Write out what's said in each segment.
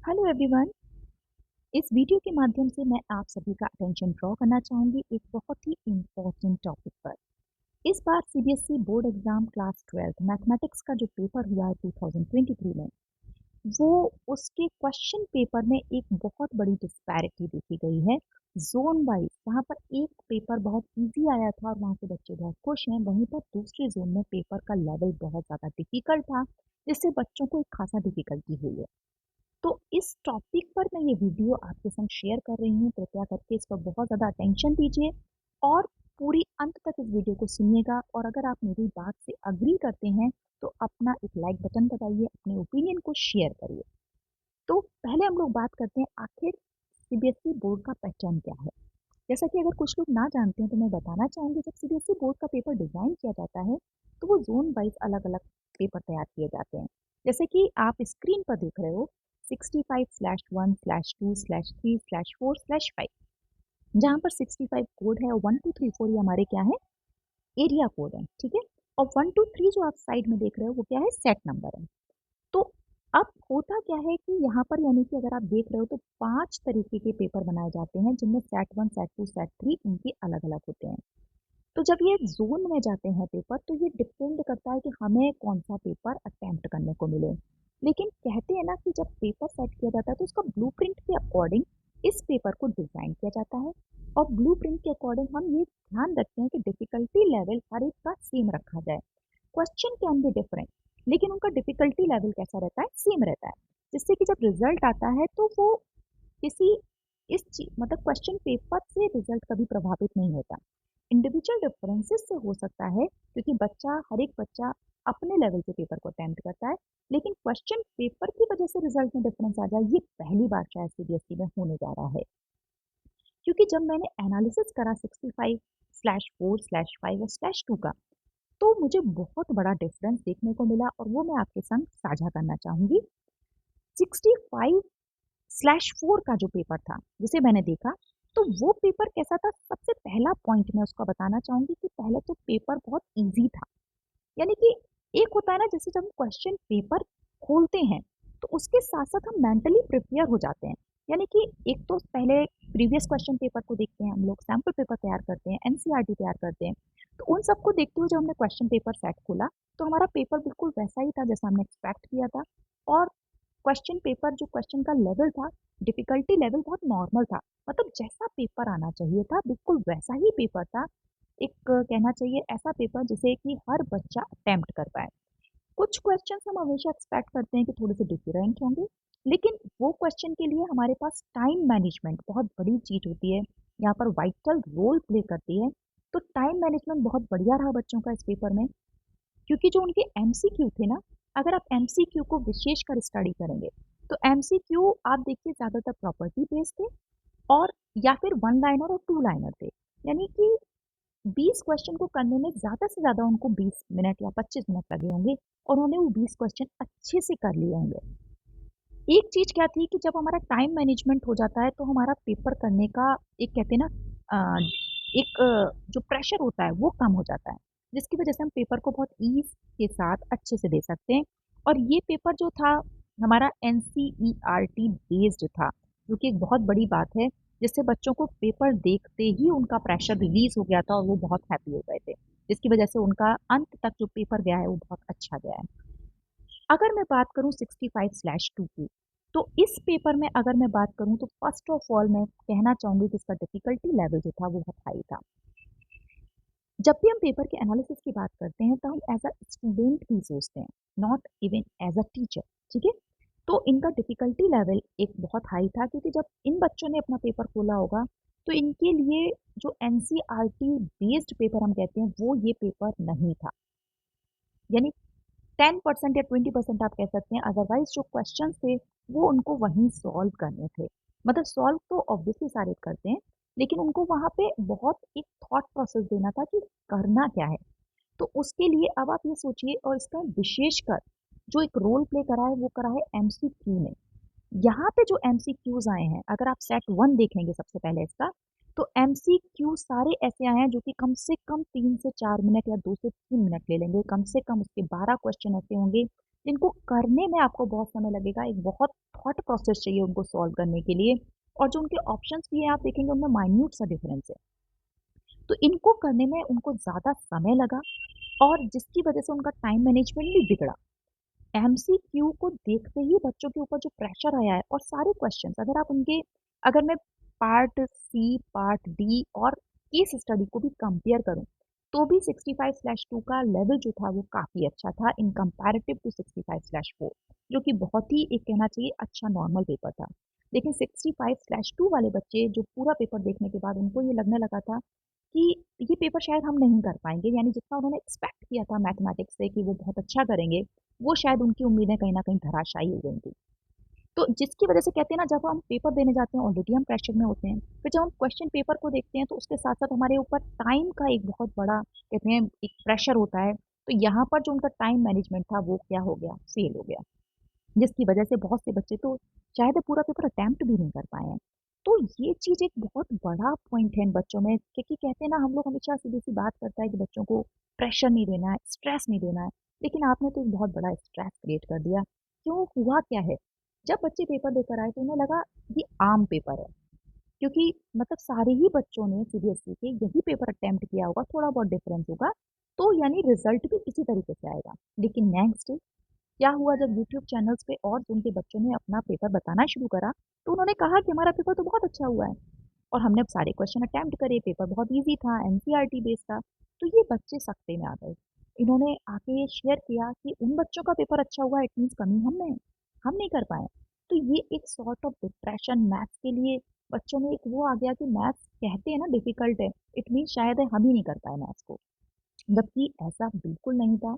Hello everyone. इस video के माध्यम से मैं आप सभी का अटेंशन ड्रॉ करना चाहूँगी एक बहुत ही इम्पोर्टेंट टॉपिक पर। इस बार CBSE board exam class 12 mathematics का जो पेपर हुआ है 2023 में, वो उसके क्वेश्चन पेपर में एक बहुत बड़ी डिस्पैरिटी देखी गई है जोन वाइज। वहाँ पर एक पेपर बहुत इजी आया था और वहाँ के बच्चे बहुत खुश हैं, वहीं पर दूसरे जोन में पेपर का लेवल बहुत ज़्यादा डिफिकल्ट था, जिससे बच्चों को एक खासा डिफिकल्टी हुई है। तो इस टॉपिक पर मैं ये वीडियो आपके संग शेयर कर रही हूँ। कृपया करके इस पर बहुत ज़्यादा अटेंशन दीजिए और पूरी अंत तक इस वीडियो को सुनिएगा। और अगर आप मेरी बात से अग्री करते हैं तो अपना एक लाइक बटन दबाइए, अपने ओपिनियन को शेयर करिए। तो पहले हम लोग बात करते हैं आखिर सीबीएसई बोर्ड का पैटर्न क्या है। जैसा कि अगर कुछ लोग ना जानते हैं तो मैं बताना चाहूँगी, जब सीबीएसई बोर्ड का पेपर डिज़ाइन किया जाता है तो वो जोन वाइज अलग अलग पेपर तैयार किए जाते हैं। जैसे कि आप स्क्रीन पर देख रहे हो 65/1/2/3/4/5, जहाँ पर 65 कोड है और 1234 ये हमारे क्या है, एरिया कोड है। ठीक है। और 123 जो आप साइड में देख रहे हो वो क्या है, सेट नंबर है। तो अब होता क्या है कि यहाँ पर यानी कि अगर आप देख रहे हो तो 5 तरीके के पेपर बनाए जाते हैं, जिनमें सेट 1 सेट 2 सेट 3 इनके अलग अलग होते हैं। तो जब ये जोन में जाते हैं पेपर तो ये डिपेंड करता है कि हमें कौन सा पेपर अटेम्प्ट करने को मिले। लेकिन कहते हैं ना कि जब पेपर सेट किया जाता है तो उसका ब्लूप्रिंट के अकॉर्डिंग इस पेपर को डिजाइन किया जाता है। और ब्लूप्रिंट के अकॉर्डिंग हम ये ध्यान रखते हैं कि डिफिकल्टी लेवल हर एक का सेम रखा जाए। क्वेश्चन कैन बी डिफरेंट, लेकिन उनका डिफिकल्टी लेवल कैसा रहता है, सेम रहता है। जिससे कि जब रिजल्ट आता है तो वो किसी मतलब क्वेश्चन पेपर से रिजल्ट कभी प्रभावित नहीं होता। इंडिविजुअल डिफरेंसेस से हो सकता है, क्योंकि हर एक बच्चा अपने लेवल के पेपर को अटेम्प्ट करता है। लेकिन क्वेश्चन पेपर की वजह से रिजल्ट में डिफरेंस आ जाए, ये पहली बार शायद सीबीएसई में होने जा रहा है। क्योंकि जब मैंने एनालिसिस करा 65/4/5 और /2 का, तो मुझे बहुत बड़ा डिफरेंस देखने को मिला और वो मैं आपके संग साझा करना चाहूंगी। 65/4 का जो पेपर था जिसे मैंने देखा, तो वो पेपर कैसा था, सबसे पहला पॉइंट मैं उसका बताना चाहूंगी कि पहले तो पेपर बहुत इजी था। यानी कि एक होता है ना, जैसे जब हम क्वेश्चन पेपर खोलते हैं तो उसके साथ साथ हम मेंटली प्रिपेयर हो जाते हैं। यानी कि एक तो पहले प्रीवियस क्वेश्चन पेपर को देखते हैं, हम लोग सैम्पल पेपर तैयार करते हैं, एनसीईआरटी तैयार करते हैं। तो उन सबको देखते हुए जब हमने क्वेश्चन पेपर सेट खोला तो हमारा पेपर बिल्कुल वैसा ही था जैसा हमने एक्सपेक्ट किया था। और क्वेश्चन पेपर जो क्वेश्चन का लेवल था, डिफिकल्टी लेवल बहुत नॉर्मल था। मतलब जैसा पेपर आना चाहिए था बिल्कुल वैसा ही पेपर था। एक कहना चाहिए ऐसा पेपर जिसे कि हर बच्चा अटेम्प्ट कर पाए। कुछ क्वेश्चंस हम हमेशा एक्सपेक्ट करते हैं कि थोड़े से डिफरेंट होंगे, लेकिन वो क्वेश्चन के लिए हमारे पास टाइम मैनेजमेंट बहुत बड़ी चीज होती है, यहाँ पर वाइटल रोल प्ले करती है। तो टाइम मैनेजमेंट बहुत बढ़िया रहा बच्चों का इस पेपर में, क्योंकि जो उनके एमसीक्यू थे ना, अगर आप एमसीक्यू को विशेषकर स्टडी करेंगे तो एमसीक्यू आप देखिए ज्यादातर प्रॉपर्टी बेस्ड थे, और या फिर वन लाइनर और टू लाइनर थे। यानी कि 20 क्वेश्चन को करने में ज़्यादा से ज़्यादा उनको 20 मिनट या 25 मिनट लगे होंगे और उन्होंने वो 20 क्वेश्चन अच्छे से कर लिए होंगे। एक चीज़ क्या थी कि जब हमारा टाइम मैनेजमेंट हो जाता है तो हमारा पेपर करने का एक कहते हैं ना जो प्रेशर होता है वो कम हो जाता है, जिसकी वजह से हम पेपर को बहुत ईज़ के साथ अच्छे से दे सकते हैं। और ये पेपर जो था हमारा एनसीईआरटी बेस्ड था, जो कि एक बहुत बड़ी बात है, जिससे बच्चों को पेपर देखते ही उनका प्रेशर रिलीज हो गया था और वो बहुत हैप्पी हो गए थे, जिसकी वजह से उनका अंत तक जो पेपर गया है वो बहुत अच्छा गया है। अगर मैं बात करूं 65/2 की, तो इस पेपर में अगर मैं बात करूं तो फर्स्ट ऑफ ऑल मैं कहना चाहूंगी कि इसका डिफिकल्टी लेवल जो था वो बहुत हाई था। जब भी हम पेपर के एनालिसिस की बात करते हैं तो हम एज अ स्टूडेंट ही सोचते हैं, not even as a teacher. ठीक है। तो इनका डिफिकल्टी लेवल एक बहुत हाई था, क्योंकि जब इन बच्चों ने अपना पेपर खोला होगा तो इनके लिए जो एनसीईआरटी बेस्ड पेपर हम कहते हैं वो ये पेपर नहीं था। यानी 10% या 20% आप कह सकते हैं, अदरवाइज जो क्वेश्चन थे वो उनको वहीं सॉल्व करने थे। मतलब सॉल्व तो ऑब्वियसली सारे करते हैं, लेकिन उनको वहां पे बहुत एक थॉट प्रोसेस देना था कि करना क्या है। तो उसके लिए अब आप ये सोचिए, और इसका विशेषकर जो एक रोल प्ले करा है वो करा है एमसीक्यू ने। यहाँ पे जो एमसीक्यूज आए हैं, अगर आप सेट 1 देखेंगे सबसे पहले इसका, तो एमसीक्यू सारे ऐसे आए हैं जो कि कम से कम 3 से 4 मिनट या 2 से 3 मिनट ले लेंगे। कम से कम उसके 12 क्वेश्चन ऐसे होंगे जिनको करने में आपको बहुत समय लगेगा, एक बहुत थॉट प्रोसेस चाहिए उनको सॉल्व करने के लिए, और जो उनके ऑप्शंस भी हैं आप देखेंगे उनमें माइन्यूट सा डिफरेंस है। तो इनको करने में उनको ज़्यादा समय लगा, और जिसकी वजह से उनका टाइम मैनेजमेंट भी बिगड़ा। एमसीक्यू को देखते ही बच्चों के ऊपर जो प्रेशर आया है, और सारे क्वेश्चंस अगर आप उनके, अगर मैं पार्ट सी, पार्ट डी और केस स्टडी को भी कंपेयर करूं, तो भी 65/2 का लेवल जो था वो काफ़ी अच्छा था इन कंपैरेटिव टू 65/4, जो कि बहुत ही एक कहना चाहिए अच्छा नॉर्मल पेपर था। लेकिन 65/2 वाले बच्चे जो पूरा पेपर देखने के बाद उनको ये लगने लगा था कि ये पेपर शायद हम नहीं कर पाएंगे, यानी जितना उन्होंने एक्सपेक्ट किया था मैथमेटिक्स से कि वो बहुत अच्छा करेंगे, वो शायद उनकी उम्मीदें कहीं न कहीं धराशायी हो गई थी। तो जिसकी वजह से कहते हैं ना, जब हम पेपर देने जाते हैं ऑलरेडी हम प्रेशर में होते हैं, फिर जब हम क्वेश्चन पेपर को देखते हैं तो उसके साथ-साथ हमारे ऊपर टाइम का एक बहुत बड़ा कहते हैं एक प्रेशर होता है। तो यहाँ पर जो उनका टाइम मैनेजमेंट था वो क्या हो गया? फेल हो गया। जिसकी वजह से बहुत से बच्चे तो शायद पूरा पेपर अटेम्प्ट भी नहीं कर पाए हैं। तो ये चीज़ एक बहुत बड़ा पॉइंट है इन बच्चों में, क्योंकि कहते हैं ना, हम लोग हमेशा सीधी-सी बात करता है कि बच्चों को प्रेशर नहीं देना है, स्ट्रेस नहीं देना है, लेकिन आपने तो एक बहुत बड़ा स्ट्रेस क्रिएट कर दिया। क्यों हुआ क्या है? जब बच्चे पेपर देकर आए तो उन्हें लगा ये आम पेपर है, क्योंकि मतलब सारे ही बच्चों ने सीबीएसई के यही पेपर अटेम्प्ट किया होगा, थोड़ा बहुत डिफरेंस होगा, तो यानी रिजल्ट भी इसी तरीके से आएगा। लेकिन नेक्स्ट क्या हुआ, जब यूट्यूब चैनल्स पे और उनके बच्चों ने अपना पेपर बताना शुरू करा, तो उन्होंने कहा कि हमारा पेपर तो बहुत अच्छा हुआ है, और हमने अब सारे क्वेश्चन अटेम्प्ट करे, पेपर बहुत इजी था, एनसीईआरटी बेस्ड था। तो ये बच्चे सख्ते में आ गए। इन्होंने आके ये शेयर किया कि उन बच्चों का पेपर अच्छा हुआ, इट मीन्स कमी हम में है, हम नहीं कर पाए। तो ये एक सॉर्ट ऑफ डिप्रेशन मैथ्स के लिए बच्चों में एक वो आ गया कि मैथ्स कहते हैं ना डिफिकल्ट है, इट मीन्स शायद है हम ही नहीं कर पाए मैथ्स को, जबकि ऐसा बिल्कुल नहीं था।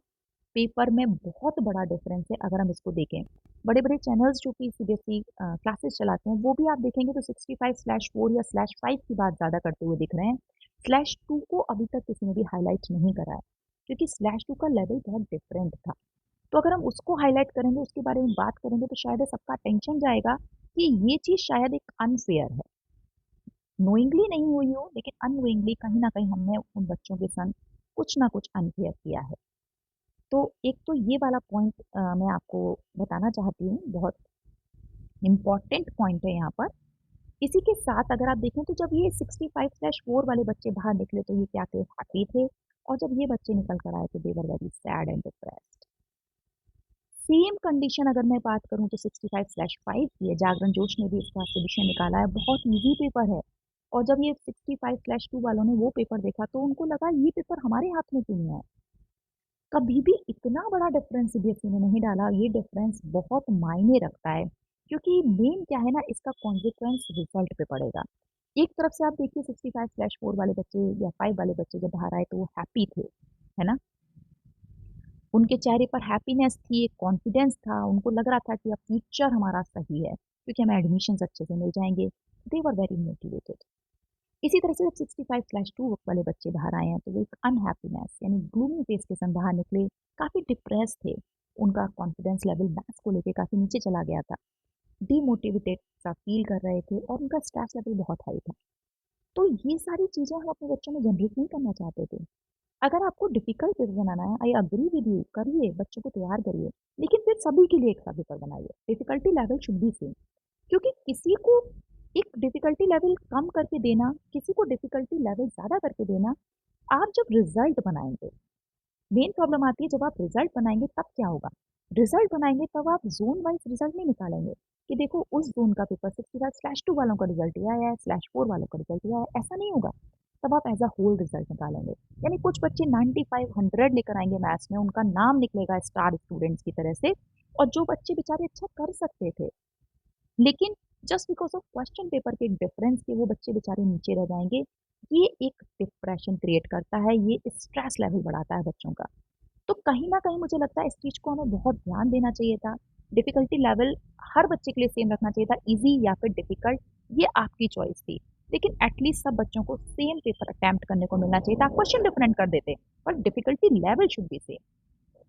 पेपर में बहुत बड़ा डिफरेंस है अगर हम इसको देखें। बड़े-बड़े चैनल्स जो कि सीबीएसई क्लासेस चलाते हैं, वो भी आप देखेंगे तो 65/4 या /5 की बात ज़्यादा करते हुए दिख रहे हैं। /2 को अभी तक किसी ने भी हाइलाइट नहीं करा है, क्योंकि /2 का लेवल बहुत डिफरेंट था। तो अगर हम उसको हाइलाइट करेंगे, उसके बारे में बात करेंगे, तो शायद सबका अटेंशन जाएगा कि ये चीज़ शायद एक अनफेयर है। नोइंगली नहीं हुई हो, लेकिन अननोइंगली कहीं न कहीं हमने उन बच्चों के संग कुछ ना कुछ अनफेयर किया है। तो एक तो ये वाला पॉइंट मैं आपको बताना चाहती हूँ, बहुत इम्पोर्टेंट पॉइंट है यहाँ पर। इसी के साथ अगर आप देखें तो जब ये 65/4 वाले बच्चे बाहर निकले तो ये क्या थे? हैप्पी थे, और जब ये बच्चे निकल कर आए तो they were very sad and depressed. Same condition अगर मैं बात करूँ तो 65/5 की है, जागरण जोश ने भी इसका सॉल्यूशन निकाला है, बहुत ईज़ी पेपर है। और जब ये 65/2 वालों ने वो पेपर देखा तो उनको लगा ये पेपर हमारे हाथ में क्यों नहीं है? कभी भी इतना बड़ा डिफरेंस सीबीएसई ने नहीं डाला, ये डिफरेंस बहुत मायने रखता है, क्योंकि मेन क्या है ना, इसका कॉन्सिक्वेंस रिजल्ट पे पड़ेगा। एक तरफ से आप देखिए 65/4 वाले बच्चे या 5 वाले बच्चे जब बाहर आए तो वो हैप्पी थे, है ना? उनके चेहरे पर हैप्पीनेस थी, एक कॉन्फिडेंस था, उनको लग रहा था कि अब फ्यूचर हमारा सही है, क्योंकि हमें एडमिशन्स अच्छे से मिल जाएँगे। दे वर वेरी मोटिवेटेड। इसी तरह से जब 65/2 वाले बच्चे बाहर आए हैं तो वो एक अनहैप्पीनेस यानी ग्लूमी फेस के संग बाहर निकले, काफ़ी डिप्रेस थे। उनका कॉन्फिडेंस लेवल मैथ्स को लेके काफ़ी नीचे चला गया था, डीमोटिवेटेड सा फील कर रहे थे, और उनका स्ट्रेस लेवल बहुत हाई था। तो ये सारी चीज़ें हम अपने बच्चों में जनरेट नहीं करना चाहते थे। अगर आपको डिफिकल्ट पेपर बनाना है, आई अग्री विद यू, करिए, बच्चों को तैयार करिए, लेकिन फिर सभी के लिए एक सा पेपर बनाइए। Difficulty level should be same, क्योंकि किसी को एक डिफिकल्टी लेवल कम करके देना, किसी को डिफिकल्टी लेवल ज़्यादा करके देना, आप जब रिजल्ट बनाएंगे, मेन प्रॉब्लम आती है जब आप रिजल्ट बनाएंगे तब क्या होगा? रिजल्ट बनाएंगे तब आप जोन वाइज रिजल्ट नहीं निकालेंगे कि देखो उस जोन का पेपर 65/2 वालों का रिजल्ट ये आया है, /4 वालों का रिजल्ट ये आया है, ऐसा नहीं होगा। तब आप एज अ होल रिजल्ट निकालेंगे। यानी कुछ बच्चे 95 100 लेकर आएंगे मैथ्स में, उनका नाम निकलेगा स्टार स्टूडेंट्स की तरह से, और जो बच्चे बेचारे अच्छा कर सकते थे, लेकिन just because of question paper के डिफरेंस के वो बच्चे बेचारे नीचे रह जाएंगे। ये एक डिप्रेशन क्रिएट करता है, ये स्ट्रेस लेवल बढ़ाता है बच्चों का। तो कहीं ना कहीं मुझे लगता है इस चीज़ को हमें बहुत ध्यान देना चाहिए था। डिफिकल्टी लेवल हर बच्चे के लिए सेम रखना चाहिए था, इजी या फिर डिफिकल्ट, ये आपकी चॉइस थी। लेकिन एटलीस्ट सब बच्चों को सेम पेपर अटेम्प्ट करने को मिलना चाहिए था। क्वेश्चन डिफरेंट कर देते, पर difficulty level should be same.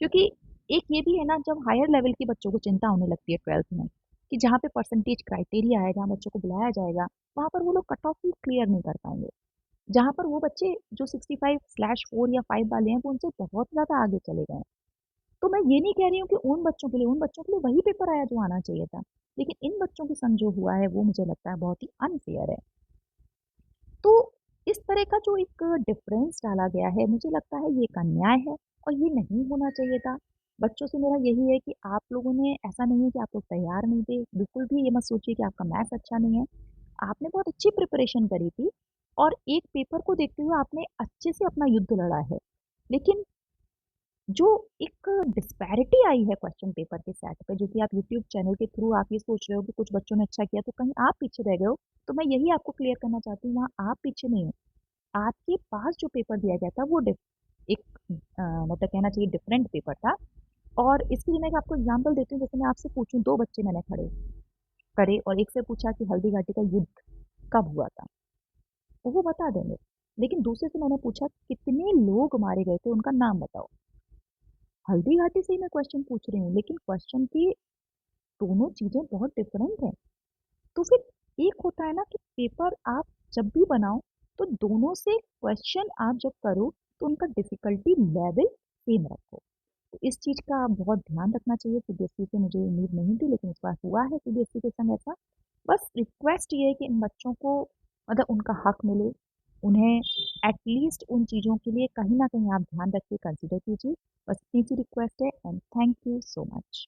क्योंकि एक ये भी है ना, जब हायर लेवल के बच्चों को चिंता होने लगती है 12th में, कि जहाँ पे परसेंटेज क्राइटेरिया है, जहाँ बच्चों को बुलाया जाएगा, वहाँ पर वो लोग कट ऑफ ही क्लियर नहीं कर पाएंगे। जहाँ पर वो बच्चे जो 65/4 या 5 वाले हैं वो उनसे बहुत ज़्यादा आगे चले गए हैं। तो मैं ये नहीं कह रही हूँ कि उन बच्चों के लिए वही पेपर आया जो आना चाहिए था, लेकिन इन बच्चों के संग जो हुआ है वो मुझे लगता है बहुत ही अनफेयर है। तो इस तरह का जो एक डिफरेंस डाला गया है, मुझे लगता है ये एक अन्याय है और ये नहीं होना चाहिए था। बच्चों से मेरा यही है कि आप लोगों ने, ऐसा नहीं है कि आप लोग तैयार नहीं थे, बिल्कुल भी ये मत सोचिए कि आपका मैथ्स अच्छा नहीं है। आपने बहुत अच्छी प्रिपरेशन करी थी और एक पेपर को देखते हुए आपने अच्छे से अपना युद्ध लड़ा है। लेकिन जो एक डिस्पैरिटी आई है क्वेश्चन पेपर के सेट पे, जो कि आप यूट्यूब चैनल के थ्रू आप ये सोच रहे हो कि कुछ बच्चों ने अच्छा किया तो कहीं आप पीछे रह गए हो, तो मैं यही आपको क्लियर करना चाहती हूँ, वहाँ आप पीछे नहीं हो। आपके पास जो पेपर दिया गया था वो एक मतलब कहना चाहिए डिफरेंट पेपर था। और इसके लिए मैं आपको एग्जांपल देती हूँ, जैसे मैं आपसे पूछूं, दो बच्चे मैंने खड़े करे और एक से पूछा कि हल्दी घाटी का युद्ध कब हुआ था, तो वो बता देंगे। लेकिन दूसरे से मैंने पूछा कितने लोग मारे गए थे, उनका नाम बताओ। हल्दी घाटी से ही मैं क्वेश्चन पूछ रही हूँ, लेकिन क्वेश्चन की दोनों चीजें बहुत डिफरेंट हैं। तो फिर एक होता है ना कि पेपर आप जब भी बनाओ तो दोनों से क्वेश्चन आप जब करो तो उनका डिफिकल्टी लेवल सेम रखो। तो इस चीज का आप बहुत ध्यान रखना चाहिए। सीबीएसई से मुझे उम्मीद नहीं थी, लेकिन इस बार हुआ है सीबीएसई के संग ऐसा। बस रिक्वेस्ट ये है कि इन बच्चों को मतलब उनका हक मिले, उन्हें एटलीस्ट उन चीज़ों के लिए कहीं ना कहीं आप ध्यान रखिए, कंसिडर कीजिए। बस इतनी सी रिक्वेस्ट है and thank you so much.